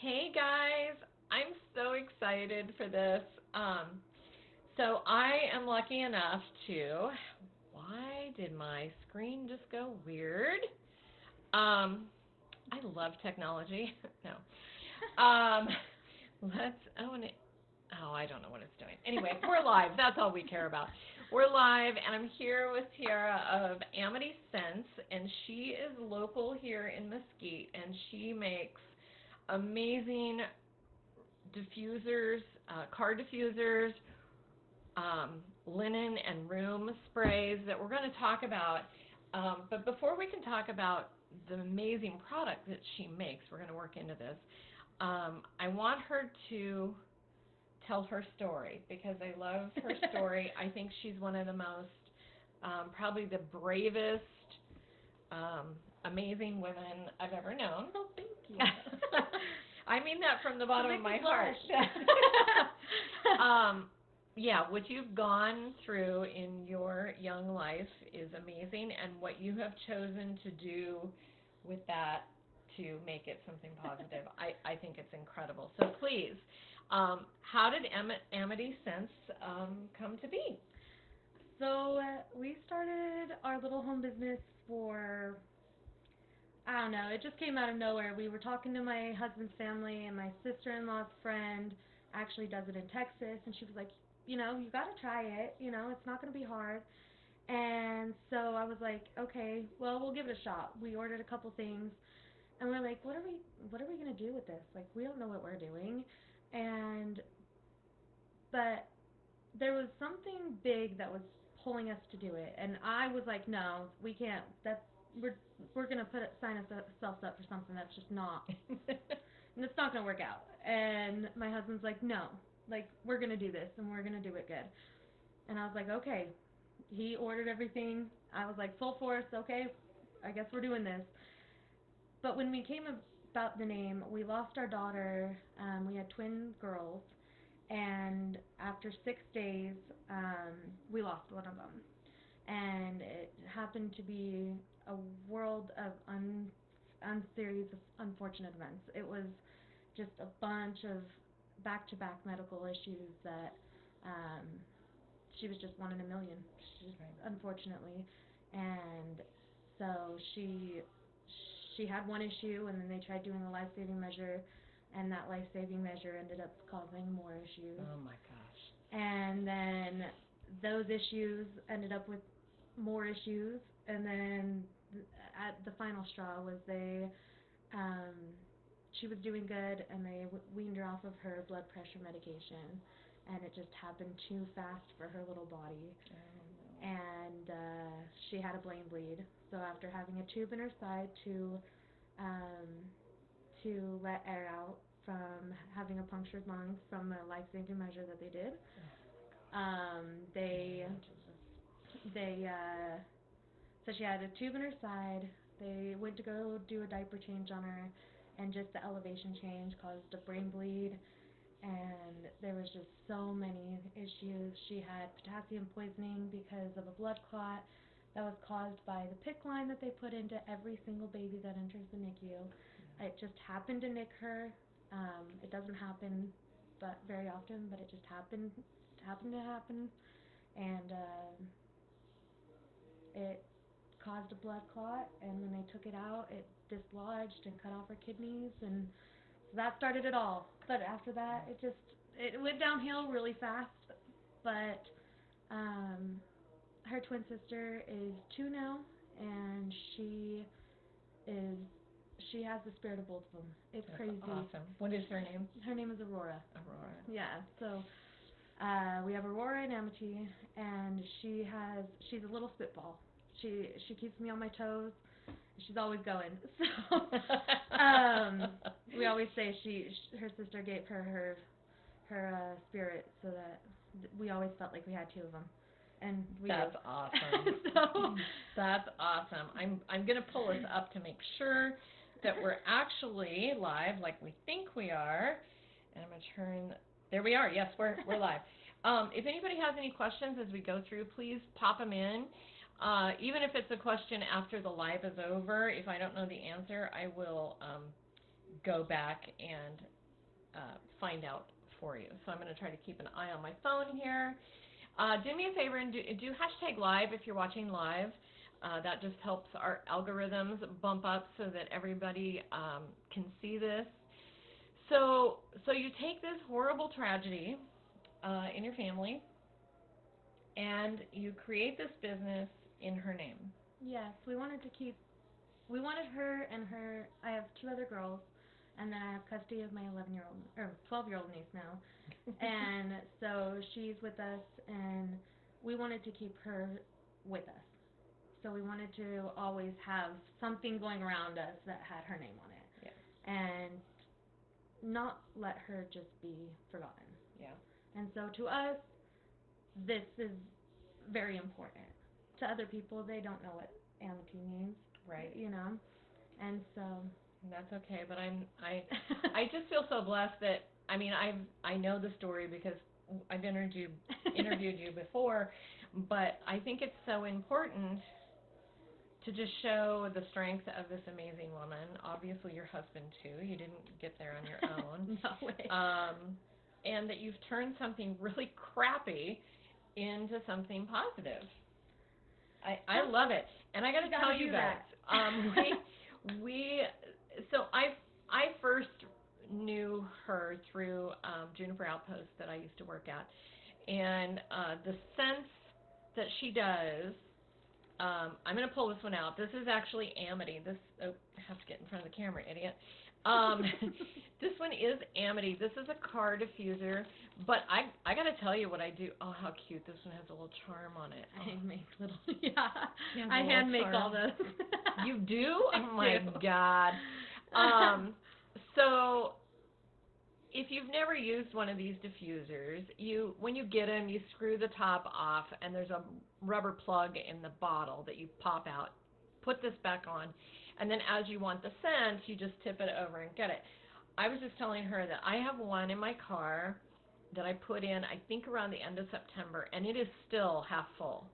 Hey guys, I'm so excited for this. So I am lucky enough to. Why did my screen just go weird? Um, I love technology. No. Let's. Oh, I don't know what it's doing. Anyway, we're live. That's all we care about. We're live, and I'm here with Tiara of Amity Scents, and she is local here in Mesquite, and she makes amazing diffusers, car diffusers, linen and room sprays that we're going to talk about. But before we can talk about the amazing product that she makes, we're going to work into this. I want her to tell her story because I love her story. I think she's one of the most, probably the bravest, amazing women I've ever known. Oh, thank you. I mean that from the bottom of my heart. Yeah, what you've gone through in your young life is amazing, and what you have chosen to do with that to make it something positive, I think it's incredible. So please, how did Amity Scents come to be? So we started our little home business for, I don't know, it just came out of nowhere. We were talking to my husband's family, and my sister-in-law's friend actually does it in Texas, and she was like, you got to try it. It's not going to be hard. And so I was like, okay, well, we'll give it a shot. We ordered a couple things, and we're like, what are we going to do with this? Like, we don't know what we're doing. But there was something big that was pulling us to do it, and I was like, no, we can't. We're gonna sign ourselves up for something that's just not, and it's not gonna work out. And my husband's like, no, like, we're gonna do this, and we're gonna do it good. And I was like, okay. He ordered everything. I was like, full force. Okay, I guess we're doing this. But when we came about the name, we lost our daughter. We had twin girls. And after 6 days, we lost one of them. And it happened to be a world of series of unfortunate events. It was just a bunch of back-to-back medical issues that she was just one in a million, unfortunately. And so she had one issue, and then they tried doing a life-saving measure, and that life-saving measure ended up causing more issues. Oh my gosh. And then those issues ended up with more issues, and then at the final straw was she was doing good, and they weaned her off of her blood pressure medication, and it just happened too fast for her little body. Oh, no. And she had a brain bleed. So after having a tube in her side to let air out from having a punctured lung from a life-saving measure that they did, so she had a tube in her side. They went to go do a diaper change on her, and just the elevation change caused a brain bleed, and there was just so many issues. She had potassium poisoning because of a blood clot that was caused by the PICC line that they put into every single baby that enters the NICU. It just happened to nick her. It doesn't happen very often, but it just happened to happen, and it caused a blood clot, and when they took it out, it dislodged and cut off her kidneys, and so that started it all. But after that, it went downhill really fast. But her twin sister is 2 now, and she has the spirit of both of them. It's That's crazy. Awesome. What is her name? Her name is Aurora. Aurora. Yeah. So we have Aurora and Amity, and she's a little spitball. She keeps me on my toes. She's always going. So we always say her sister gave her spirit, so that we always felt like we had 2 of them. And That's awesome. So that's awesome. I'm gonna pull us up to make sure that we're actually live, like we think we are. And I'm gonna turn. There we are. Yes, we're live. If anybody has any questions as we go through, please pop them in. Even if it's a question after the live is over, if I don't know the answer, I will go back and find out for you. So I'm going to try to keep an eye on my phone here. Do me a favor and do hashtag live if you're watching live. That just helps our algorithms bump up so that everybody can see this. So you take this horrible tragedy in your family, and you create this business in her name. Yes, we wanted her and her, I have two other girls, and then I have custody of my 11-year-old, or 12-year-old niece now. And so she's with us, and we wanted to keep her with us. So we wanted to always have something going around us that had her name on it. Yeah. And not let her just be forgotten. Yeah. And so to us, this is very important. To other people, they don't know what amity means. Right. You know? And so that's okay, but I just feel so blessed that I know the story because I've interviewed you before, but I think it's so important to just show the strength of this amazing woman. Obviously, your husband too. You didn't get there on your own. No way. And that you've turned something really crappy into something positive. I love it, and I got to tell you guys, so I first knew her through Juniper Outpost that I used to work at, and the scents that she does. I'm going to pull this one out. This is actually Amity. I have to get in front of the camera, idiot. This one is Amity. This is a car diffuser, but I got to tell you what I do. Oh, how cute. This one has a little charm on it. I make little, yeah. I hand make all those. You do? Oh, my God. So if you've never used one of these diffusers, when you get them, you screw the top off, and there's a rubber plug in the bottle that you pop out. Put this back on, and then as you want the scent, you just tip it over and get it. I was just telling her that I have one in my car that I put in, I think, around the end of September, and it is still half full.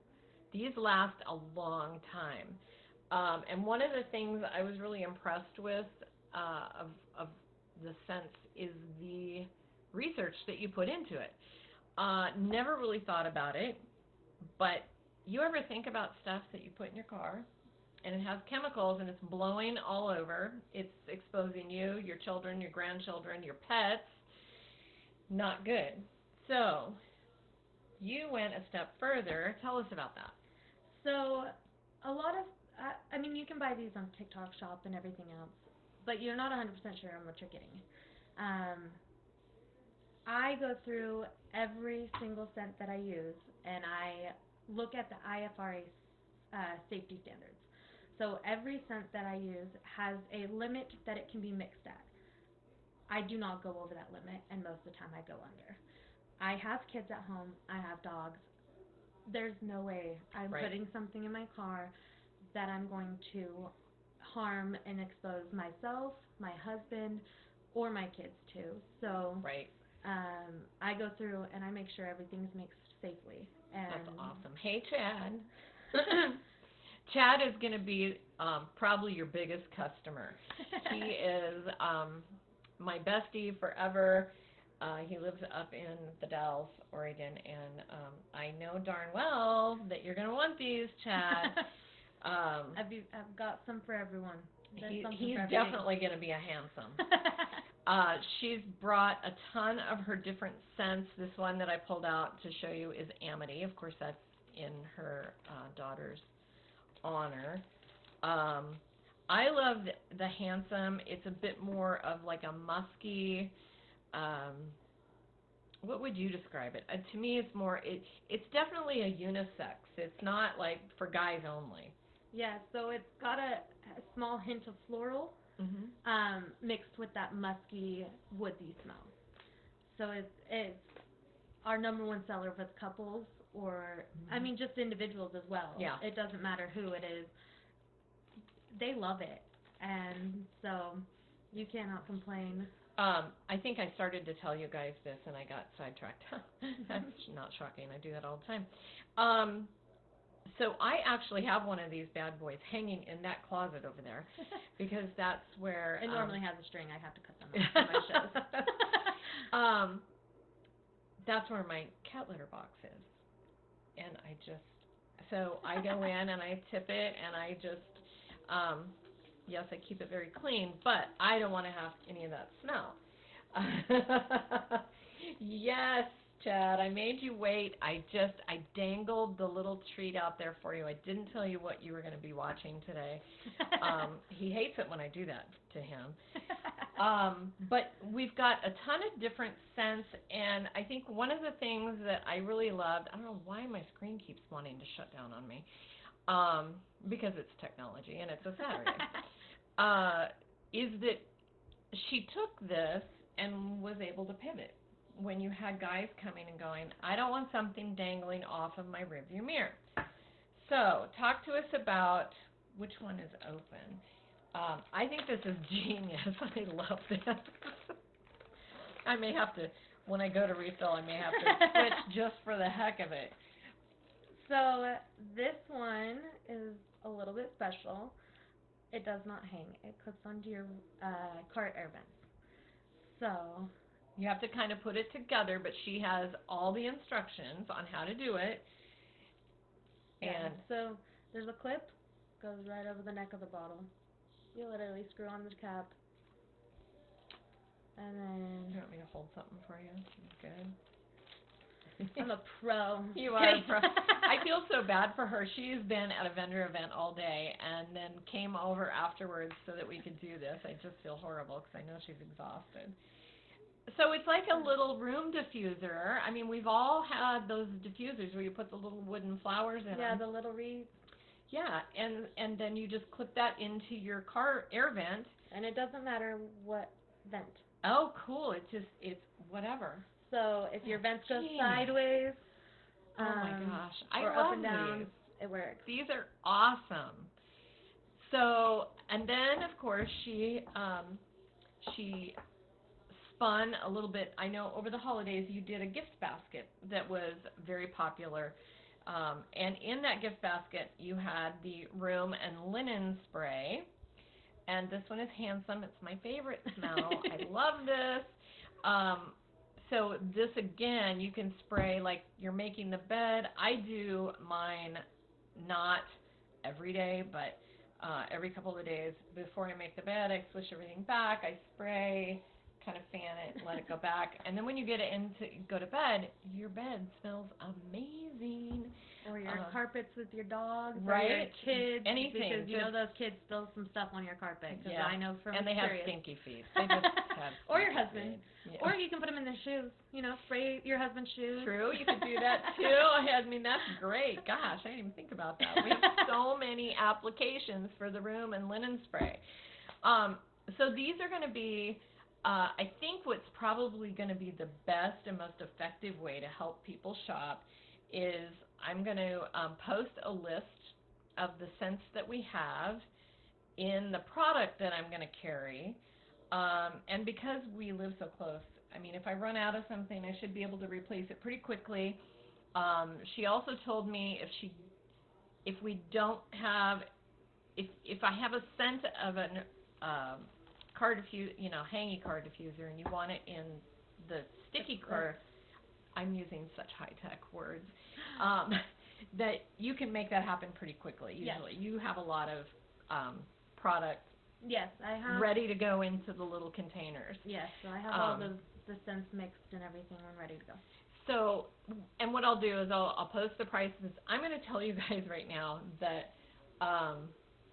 These last a long time. And one of the things I was really impressed with of the scents is the research that you put into it. Never really thought about it, but you ever think about stuff that you put in your car and it has chemicals and it's blowing all over, it's exposing you, your children, your grandchildren, your pets? Not good. So you went a step further. Tell us about that. So a lot of, you can buy these on TikTok Shop and everything else, but you're not 100% sure on what you're getting. I go through every single scent that I use, and I look at the IFRA safety standards. So every scent that I use has a limit that it can be mixed at. I do not go over that limit, and most of the time I go under. I have kids at home. I have dogs. There's no way I'm putting something in my car that I'm going to harm and expose myself, my husband, or my kids to. So I go through and I make sure everything's mixed safely. And that's awesome. Hey, Chad. Chad is going to be probably your biggest customer. He is my bestie forever. He lives up in the Dalles, Oregon, and I know darn well that you're going to want these, Chad. I've got some for everyone. He's definitely going to be a handsome. She's brought a ton of her different scents. This one that I pulled out to show you is Amity. Of course, that's in her daughter's honor. I love the handsome. It's a bit more of like a musky. What would you describe it? To me, it's more. It's definitely a unisex. It's not like for guys only. Yeah, so it's got a small hint of floral mixed with that musky, woody smell. So it's our number one seller with couples or, just individuals as well. Yeah. It doesn't matter who it is. They love it. And so you cannot complain. I think I started to tell you guys this and I got sidetracked. That's not shocking. I do that all the time. So I actually have one of these bad boys hanging in that closet over there because that's where It normally has a string. I have to cut them off for my shows. That's where my cat litter box is. And so I go in and I tip it and I just, yes, I keep it very clean, but I don't want to have any of that smell. Yes, Chad, I made you wait. I dangled the little treat out there for you. I didn't tell you what you were going to be watching today. He hates it when I do that to him. But we've got a ton of different scents, and I think one of the things that I really loved, I don't know why my screen keeps wanting to shut down on me, because it's technology and it's a Saturday, is that she took this and was able to pivot. When you had guys coming and going, I don't want something dangling off of my rearview mirror. So, talk to us about which one is open. I think this is genius. I love this. I may have to, when I go to refill, I may have to switch just for the heck of it. So this one is a little bit special. It does not hang. It clips onto your cart air vents. So you have to kind of put it together, but she has all the instructions on how to do it. And so there's a clip, goes right over the neck of the bottle. You literally screw on the cap, and then... You want me to hold something for you? Good. I'm a pro. You are a pro. I feel so bad for her. She's been at a vendor event all day and then came over afterwards so that we could do this. I just feel horrible because I know she's exhausted. So it's like a little room diffuser. I mean, we've all had those diffusers where you put the little wooden flowers in them. Yeah, the little wreaths. Yeah, and then you just clip that into your car air vent. And it doesn't matter what vent. Oh, cool. It's whatever. So if your vents go sideways, oh my gosh, I or love up and down, these. it works. These are awesome. So, and then of course she spun a little bit. I know over the holidays you did a gift basket that was very popular. And in that gift basket, you had the room and linen spray. And this one is handsome. It's my favorite smell. I love this. So this, again, you can spray like you're making the bed. I do mine not every day, but every couple of days before I make the bed. I swish everything back. I spray, kind of fan it, let it go back, and then when you get it in to go to bed, your bed smells amazing. Or your carpets with your dogs, right? Or your kids, anything, because you know those kids spill some stuff on your carpet. Because I know from and they experience. have stinky feet. They just have or your husband, yeah. Or you can put them in their shoes. You know, spray your husband's shoes. True, you could do that too. I mean, that's great. Gosh, I didn't even think about that. We have so many applications for the room and linen spray. So these are going to be. I think what's probably going to be the best and most effective way to help people shop is I'm going to post a list of the scents that we have in the product that I'm going to carry. And because we live so close, I mean, if I run out of something, I should be able to replace it pretty quickly. She also told me if we don't have, if I have a scent of an car diffuser, hangy car diffuser, and you want it in the sticky car, I'm using such high-tech words, that you can make that happen pretty quickly, usually. Yes. You have a lot of product Yes, I have. ready to go into the little containers. Yes, so I have all the scents mixed and everything. I'm ready to go. So, and what I'll do is I'll post the prices. I'm going to tell you guys right now that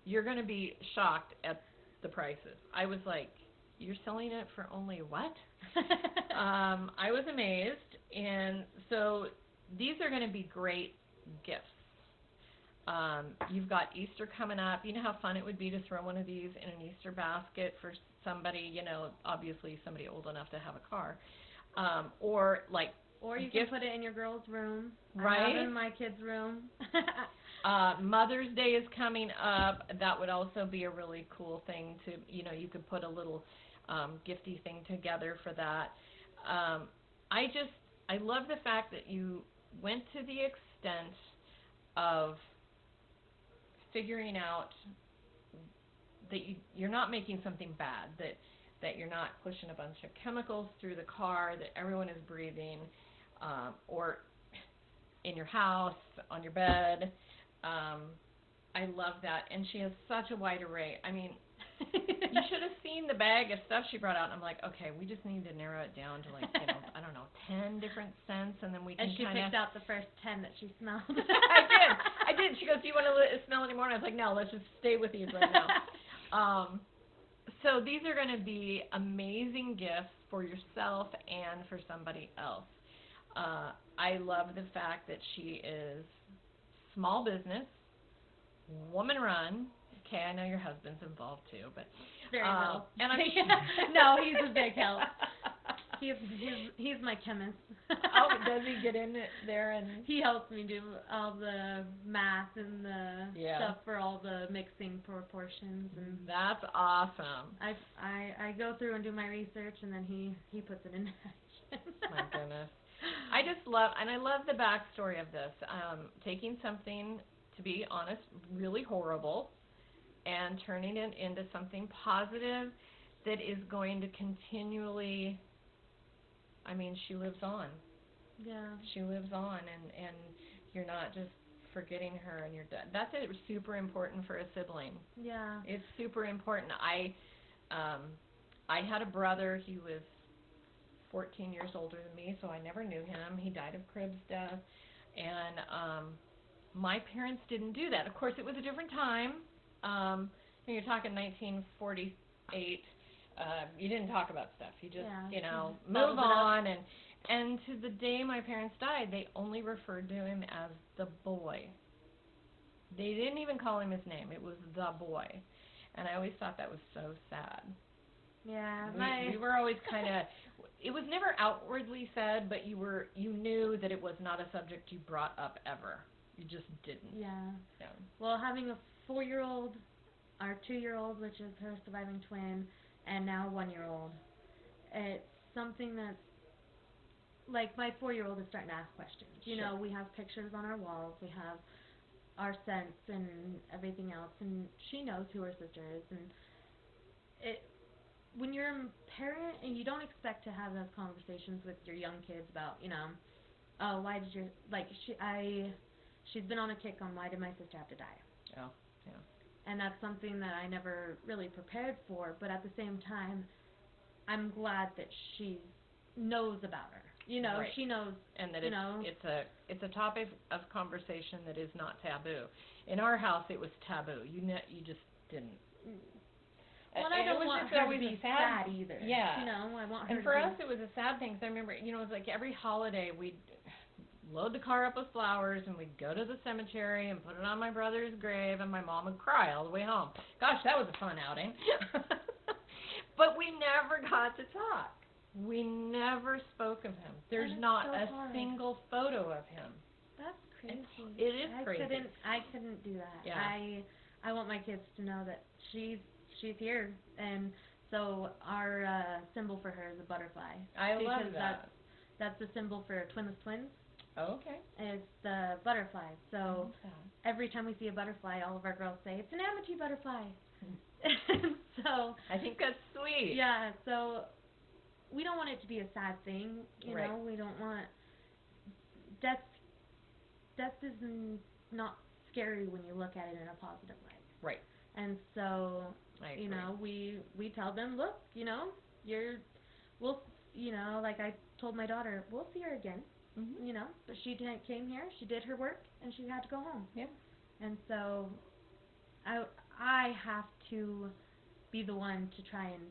you're going to be shocked at the prices. I was like, you're selling it for only what? I was amazed. And so these are going to be great gifts. You've got Easter coming up. You know how fun it would be to throw one of these in an Easter basket for somebody, obviously somebody old enough to have a car. Or you can put it in your girl's room. Right. I have it in my kid's room. Mother's Day is coming up. That would also be a really cool thing to, you could put a little gifty thing together for that. I love the fact that you went to the extent of figuring out that you're not making something bad, that you're not pushing a bunch of chemicals through the car that everyone is breathing, or in your house, on your bed. I love that. And she has such a wide array. I mean, you should have seen the bag of stuff she brought out. And I'm like, okay, we just need to narrow it down to, like, I don't know, 10 different scents, and then we can And she picked out the first 10 that she smelled. I did. She goes, do you want to smell any more? And I was like, no, let's just stay with these right now. So these are going to be amazing gifts for yourself and for somebody else. I love the fact that she is small business, woman run. Okay, I know your husband's involved too, but very little. And no, he's a big help. He's my chemist. Oh, does he get in there and he helps me do all the math and the stuff for all the mixing proportions, and that's awesome. I go through and do my research, and then he puts it into action. My goodness. I just love, and I love the backstory of this. Taking something, to be honest, really horrible, and turning it into something positive that is going to continually, I mean, she lives on. Yeah. She lives on, and you're not just forgetting her and you're done. That's super important for a sibling. Yeah. It's super important. I had a brother. He was 14 years older than me, so I never knew him. He died of Cribb's death, and my parents didn't do that. Of course, it was a different time. You're talking 1948. You didn't talk about stuff. You just, move on. And to the day my parents died, they only referred to him as the boy. They didn't even call him his name. It was the boy. And I always thought that was so sad. Yeah. We were always kind of, it was never outwardly said, but you knew that it was not a subject you brought up ever. You just didn't. Yeah. Yeah. Well, having a 4-year-old, our 2-year-old, which is her surviving twin, and now 1-year-old, it's something that's, like, my 4-year-old is starting to ask questions. You know, we have pictures on our walls, we have our scents and everything else, and she knows who her sister is, and when you're a parent and you don't expect to have those conversations with your young kids about, oh, why did your, like, she's been on a kick on why did my sister have to die? Oh, yeah. And that's something that I never really prepared for, but at the same time, I'm glad that she knows about her. Right. She knows. And that it's a topic of conversation that is not taboo. In our house, it was taboo. You just didn't. Well, I don't want her to be sad either. Yeah. I want her and for us, it was a sad thing, because I remember, it was like every holiday we'd load the car up with flowers, and we'd go to the cemetery and put it on my brother's grave, and my mom would cry all the way home. Gosh, that was a fun outing. But we never got to talk. We never spoke of him. There's not a single photo of him. That's crazy. It is crazy. I couldn't do that. Yeah. I want my kids to know that she's here, and so our symbol for her is a butterfly. I love that. That's the symbol for twinless twins. Oh, okay. It's the butterfly. So every time we see a butterfly, all of our girls say, it's an Amity butterfly. So I think that's sweet. Yeah, so we don't want it to be a sad thing, you right. know. We don't want death is not scary when you look at it in a positive light. Right. And so you know, we tell them, look, like I told my daughter, we'll see her again. Mm-hmm. But she came here, she did her work, and she had to go home. Yeah. And so I have to be the one to try and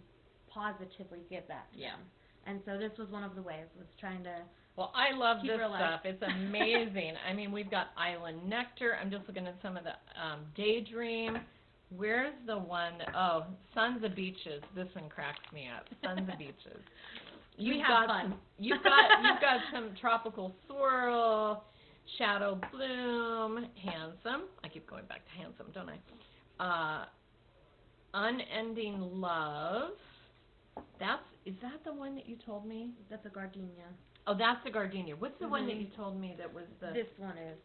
positively give that to them. And so this was one of the ways, was trying to Well, I love keep this her alive. stuff. It's amazing. I mean, we've got Island Nectar. I'm just looking at some of the Daydream. Where's the one? Sons of Beaches. This one cracks me up. Sons of Beaches. We have fun. You've got some Tropical Swirl, Shadow Bloom, Handsome. I keep going back to Handsome, don't I? Unending Love. Is that the one that you told me? That's a gardenia. Oh, that's the gardenia. What's the one that you told me that was the... This one is.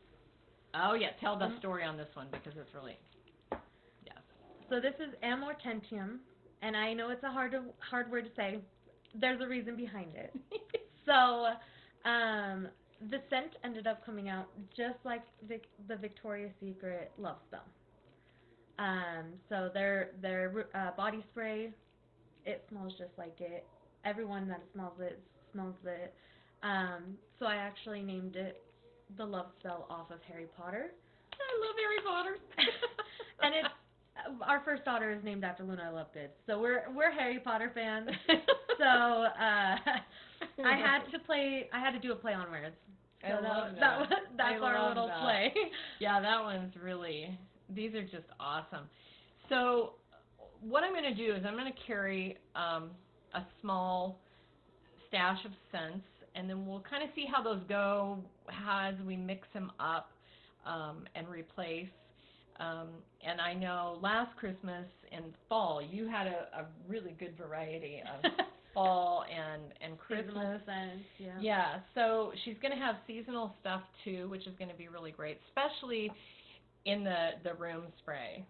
Oh, yeah. Tell the story on this one, because it's really... So this is amortentium, and I know it's a hard word to say. There's a reason behind it. So, the scent ended up coming out just like the Victoria's Secret Love Spell. So their body spray, it smells just like it. Everyone that smells it. So I actually named it the Love Spell off of Harry Potter. I love Harry Potter. And it's our first daughter is named after Luna Lovegood, so we're Harry Potter fans. So I had to do a play on words. So that's our little play. Yeah, that one's really. These are just awesome. So what I'm going to do is I'm going to carry a small stash of scents, and then we'll kind of see how those go as we mix them up and replace. And I know last Christmas and fall you had a really good variety of fall and Christmas. Scents, Yeah, so she's going to have seasonal stuff too, which is going to be really great, especially in the room spray.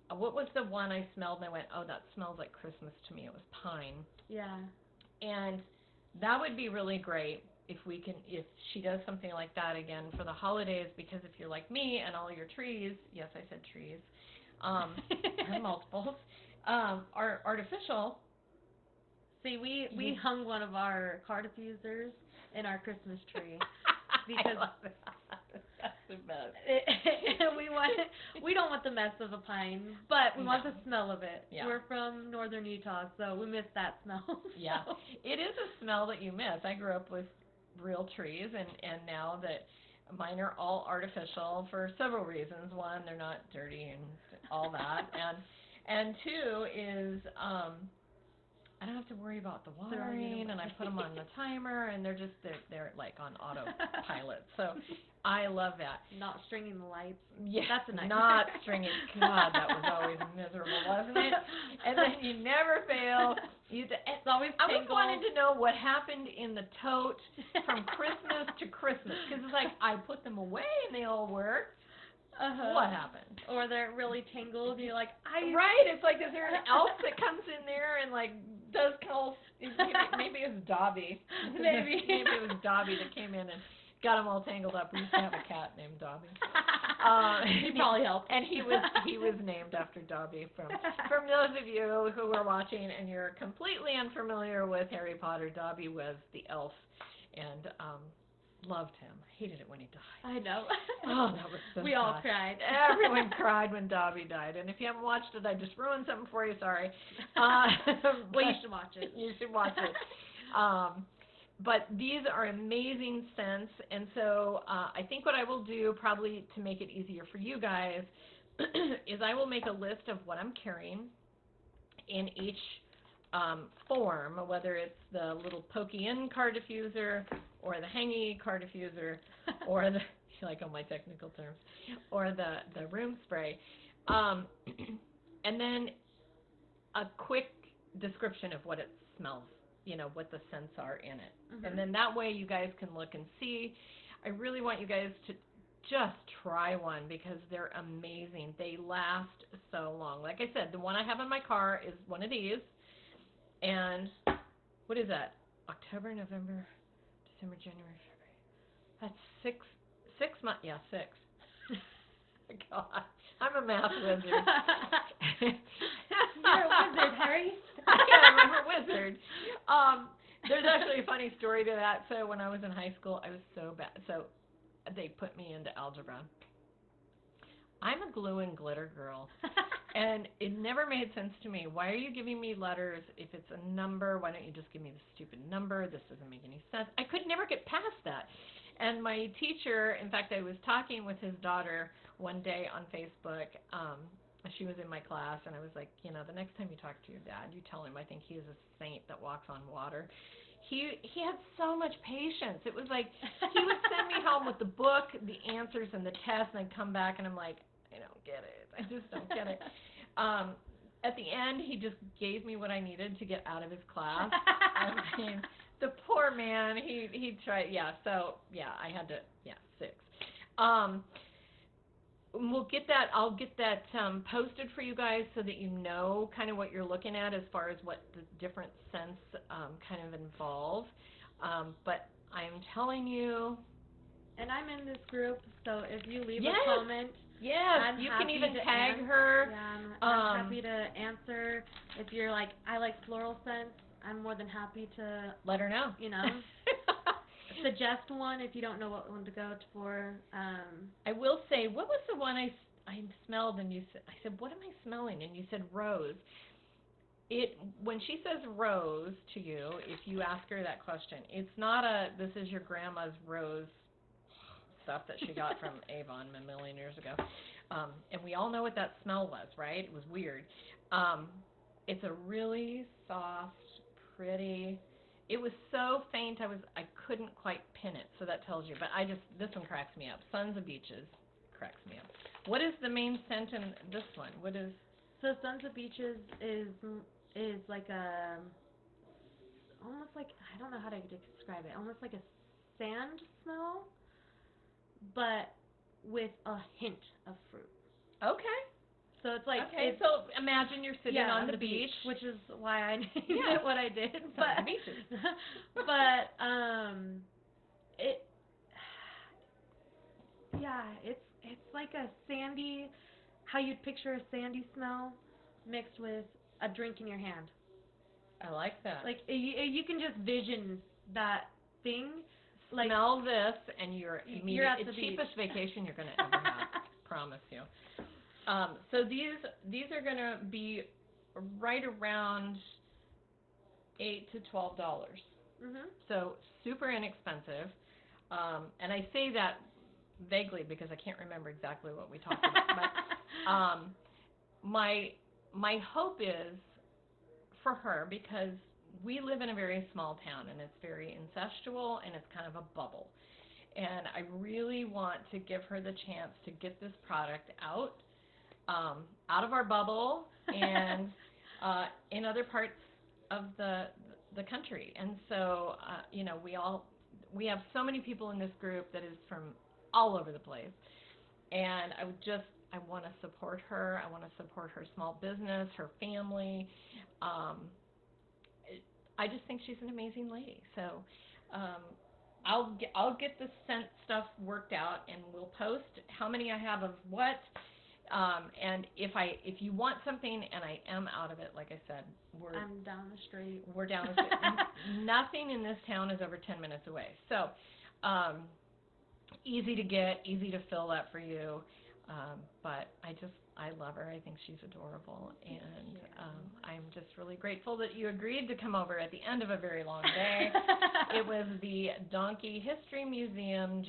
What was the one I smelled and I went, oh, that smells like Christmas to me? It was pine. Yeah. And that would be really great if she does something like that again for the holidays, because if you're like me and all your trees, yes, I said trees, and multiples, are artificial. See, we hung one of our car diffusers in our Christmas tree because I love that. That's the best. We don't want the mess of a pine, but we want the No. smell of it. Yeah. We're from northern Utah, so we miss that smell. Yeah, it is a smell that you miss. I grew up with real trees, and now that mine are all artificial for several reasons. One, they're not dirty and all that, and two is I don't have to worry about the watering, and I put them on the timer, and they're like on autopilot. So I love that. Not stringing the lights. Yeah, that's a nightmare. Not stringing. God, that was always miserable, wasn't it? And then you never fail. It's always tangled. I always wanted to know what happened in the tote from Christmas to Christmas, because it's like I put them away and they all worked. What happened? Or they're really tangled. You're like, right. It's like, is there an elf that comes in there and like does call? Maybe it was Dobby. Maybe it was Dobby that came in and got them all tangled up. We used to have a cat named Dobby. He probably helped. And he was named after Dobby. From those of you who are watching and you're completely unfamiliar with Harry Potter, Dobby was the elf, and loved him. Hated it when he died. I know. Oh, that was so sad. We all cried. Everyone cried when Dobby died. And if you haven't watched it, I just ruined something for you. Sorry. Well, you should watch it. You should watch it. But these are amazing scents, and so I think what I will do, probably to make it easier for you guys, is I will make a list of what I'm carrying in each form, whether it's the little pokey-in car diffuser, or the hangy car diffuser, or the, you like all my technical terms, or the room spray. And then a quick description of what it smells, what the scents are in it. Mm-hmm. And then that way you guys can look and see. I really want you guys to just try one, because they're amazing. They last so long. Like I said, the one I have in my car is one of these. And what is that? October, November, December, January, February. That's six months. Yeah, 6. God, I'm a math wizard. You're a wizard, Harry. I'm a wizard. There's actually a funny story to that. So when I was in high school, I was so bad. So they put me into algebra. I'm a glue and glitter girl. And it never made sense to me. Why are you giving me letters? If it's a number, why don't you just give me the stupid number? This doesn't make any sense. I could never get past that. And my teacher, in fact, I was talking with his daughter one day on Facebook. She was in my class, and I was like, the next time you talk to your dad, you tell him I think he is a saint that walks on water. He had so much patience. It was like he would send me home with the book, the answers, and the test, and I'd come back, and I'm like, I don't get it. I just don't get it. At the end, he just gave me what I needed to get out of his class. I mean, the poor man, he tried, I had to, 6. we'll get that. I'll get that posted for you guys so that you know kind of what you're looking at as far as what the different scents kind of involve. But I'm telling you. And I'm in this group, so if you leave Yes. a comment, Yes, I'm you happy can even to tag answer. her. Yeah, I'm happy to answer. If you're like, I like floral scents, I'm more than happy to, Let her know. Suggest one if you don't know what one to go for. I will say, what was the one I smelled and you said, I said, what am I smelling? And you said rose. When she says rose to you, if you ask her that question, it's not this is your grandma's rose stuff that she got from Avon a million years ago. And we all know what that smell was, right? It was weird. It's a really soft, pretty. It was so faint I couldn't quite pin it. So that tells you. But this one cracks me up. Sons of Beaches cracks me up. What is the main scent in this one? What is? So Sons of Beaches is like almost like, I don't know how to describe it. Almost like a sand smell, but with a hint of fruit. Okay. So it's like so imagine you're sitting on the beach, which is why I named it what I did. But beaches. But it's like a sandy, how you'd picture a sandy smell mixed with a drink in your hand. I like that. Like you can just vision that thing. Like, smell this, and you're at the cheapest beach. vacation you're going to ever have. Promise you. So these are going to be right around $8 to $12. So super inexpensive. And I say that vaguely because I can't remember exactly what we talked about. But my hope is for her, because we live in a very small town and it's very incestual and it's kind of a bubble. And I really want to give her the chance to get this product out of our bubble and in other parts of the country. And so, we have so many people in this group that is from all over the place. And I want to support her. I want to support her small business, her family. I just think she's an amazing lady. So I'll get the scent stuff worked out, and we'll post how many I have of what. And if you want something and I am out of it, like I said, I'm down the street. We're down the street. Nothing in this town is over 10 minutes away. So easy to get, easy to fill that for you. But I love her. I think she's adorable. And I'm just really grateful that you agreed to come over at the end of a very long day. It was the Donkey History Museum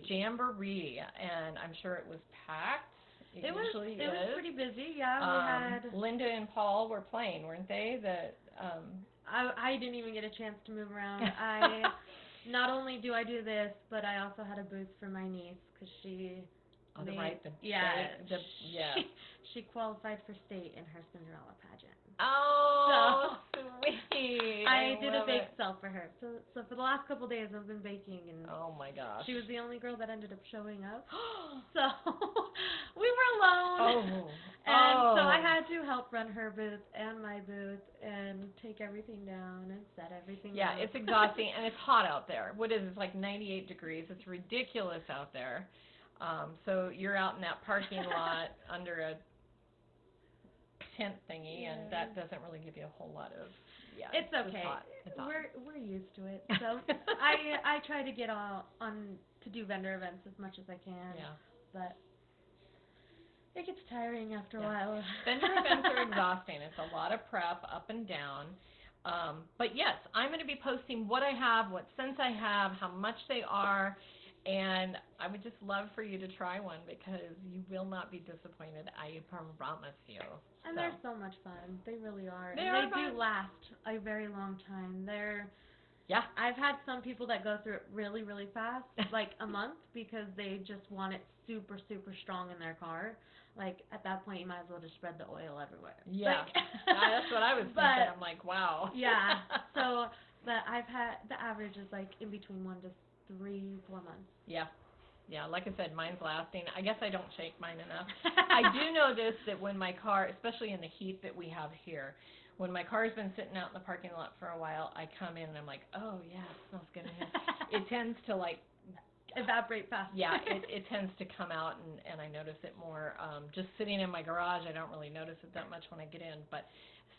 Jamboree, and I'm sure it was packed. It was pretty busy, yeah. We had Linda and Paul were playing, weren't they? I didn't even get a chance to move around. Not only do I do this, but I also had a booth for my niece because she. She qualified for state in her Cinderella pageant. Oh, so sweet! I did a bake sale for her. So for the last couple of days, I've been baking, and oh my gosh, she was the only girl that ended up showing up. So we were alone, so I had to help run her booth and my booth and take everything down and set everything up. Yeah, it's exhausting, and it's hot out there. What is it? It's like 98 degrees. It's ridiculous out there. So you're out in that parking lot under a tent thingy, and that doesn't really give you a whole lot of. Yeah, it's okay. It's hot. We're used to it. So I try to get to do vendor events as much as I can. Yeah. But it gets tiring after a while. Vendor events are exhausting. It's a lot of prep up and down. But yes, I'm going to be posting what I have, what scents I have, how much they are. And I would just love for you to try one because you will not be disappointed. I promise you. And they're so much fun. They really are. They do last a very long time. Yeah. I've had some people that go through it really, really fast, like a month, because they just want it super, super strong in their car. Like, at that point, you might as well just spread the oil everywhere. Yeah. That's what I was thinking. I'm like, wow. Yeah. But I've had, the average is like in between 1 to 3, 4 months. Yeah. Yeah, like I said, mine's lasting. I guess I don't shake mine enough. I do notice that when my car, especially in the heat that we have here, when my car's been sitting out in the parking lot for a while, I come in and I'm like, oh yeah, it smells good in here. It tends to like evaporate fast. Yeah, it tends to come out, and I notice it more. Just sitting in my garage, I don't really notice it that much when I get in. But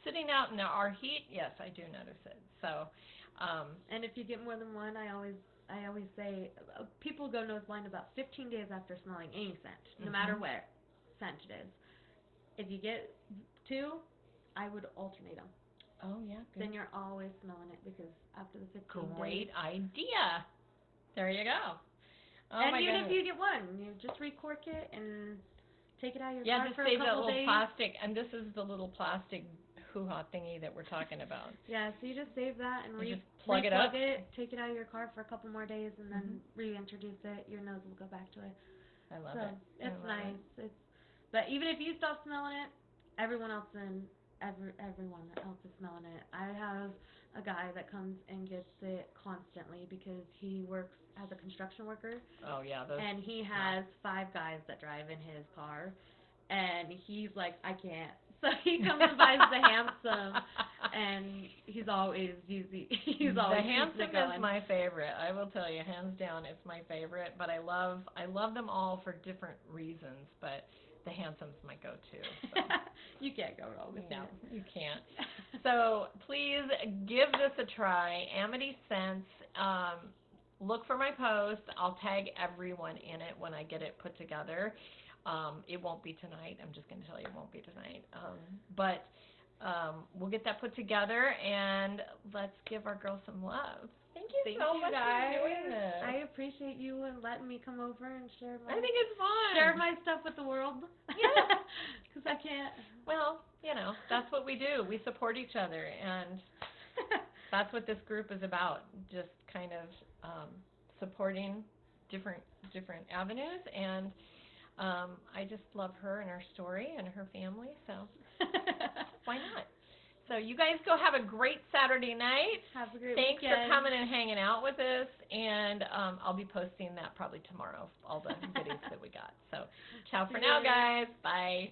sitting out in our heat, yes, I do notice it. So, and if you get more than one, I always say people go nose blind about 15 days after smelling any scent, no matter what scent it is. If you get two, I would alternate them. Oh yeah, good. Then you're always smelling it because after the 15 Great days. idea. There you go. Oh, and my even goodness. if you get one, you just recork it and take it out of your car just for save a that couple little days. plastic, and this is the little plastic hoo-ha thingy that we're talking about. Yeah, so you just save that and just plug it up. Take it out of your car for a couple more days, and then reintroduce it. Your nose will go back to it. I love it. It's nice. But even if you stop smelling it, everyone else everyone else is smelling it. I have a guy that comes and gets it constantly because he works as a construction worker. Oh yeah, and he has 5 guys that drive in his car, and he's like, I can't. So he comes and buys the Handsome, and he's always the Handsome is my favorite. I will tell you, hands down, it's my favorite. But I love them all for different reasons. But the Handsome's my go-to. So. You can't go wrong with it. No, you can't. So please give this a try. Amity Scents. Look for my post. I'll tag everyone in it when I get it put together. It won't be tonight. I'm just going to tell you it won't be tonight. But we'll get that put together, and let's give our girls some love. Thank you so much guys. for doing this. I appreciate you and letting me come over and share I think it's fun. Share my stuff with the world. Yeah. Because I can't. Well, that's what we do. We support each other, and that's what this group is about. Just kind of supporting different avenues, and I just love her and her story and her family, so why not? So you guys go have a great Saturday night. Have a great Thanks weekend. for coming and hanging out with us, and I'll be posting that probably tomorrow, all the goodies that we got. So ciao for now, guys. Bye.